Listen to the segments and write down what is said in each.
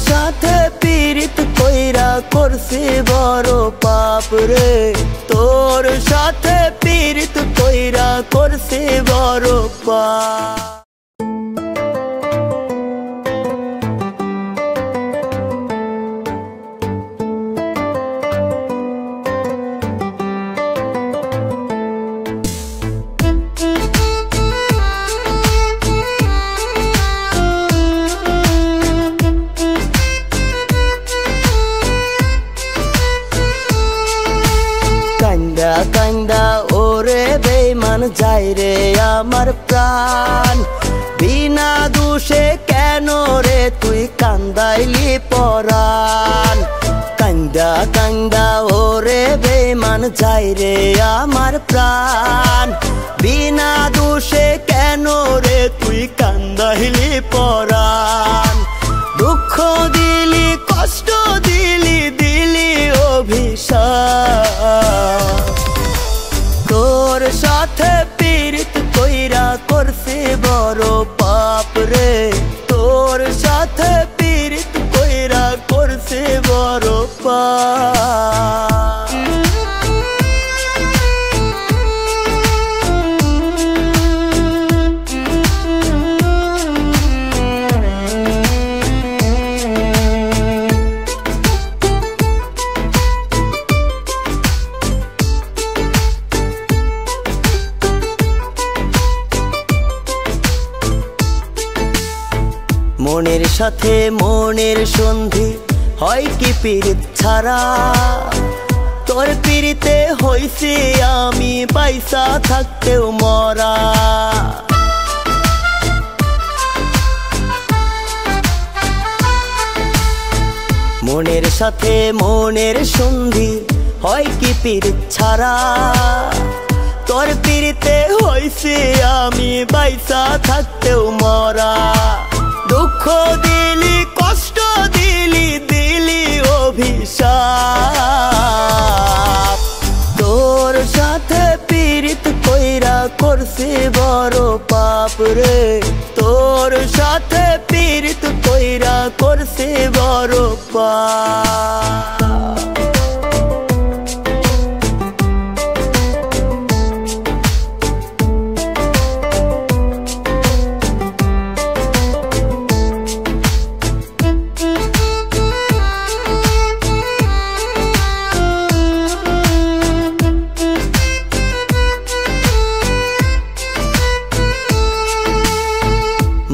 সাথে পীড়িত কইরা করছি বড় পাপ রে, তোর সাথে পীড়িত কইরা করছি বড় পাপ। কান্দা কান্দা ওরে বেঈমান যায় রে আমার প্রাণ, বিনা দোষে কেন রে তুই কান্দাইলি পরাণ। কান্দা কান্দা ওরে বেঈমান যায় রে আমার প্রাণ, বিনা দোষে কেন রে তুই কান্দাইলি পরাণ। দুঃখ দিলি কষ্ট দিলি দিলি অভিশাপ, তোর সাথে পীড়িত কইরা করছি বড় পাপ রে, তোর সাথে পীড়িত কইরা করছি বড় পাপ। মনের সাথে মনের সন্ধি হয় কি পীড়িত ছাড়া, তোর পীড়িতে হইছি আমি পয়সা থাকতেও মরা। মনের সাথে মনের সন্ধি হয় কি পীড়িত ছাড়া, তোর পীড়িতে হইছি আমি পয়সা থাকতেও মরা। দুঃখ দিলি কষ্ট দিলি দিলি অভিশাপ, তোর সাথে পীড়িত কইরা করছি বড় পাপ রে, তোর সাথে পীড়িত কইরা করছি বড় পাপ।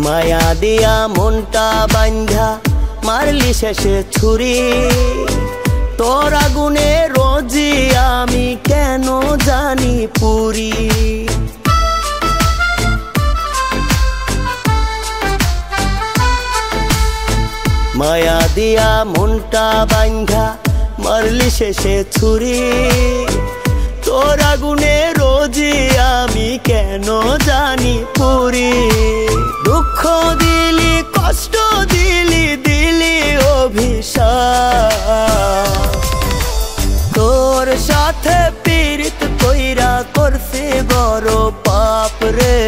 মায়া দিয়া মনটা বান্ধা মারলি শেষে ছুরি, তোর আগুনে রোজি আমি কেন জানি পুরি। মায়া দিয়া মনটা বান্ধা মারলি শেষে ছুরি, তোর আগুনে রোজি আমি কেন জানি পুরি। দুঃখ দিলি কষ্ট দিলি দিলি অভিশাপ, তোর সাথে পীড়িত কইরা করছি বড় পাপ রে,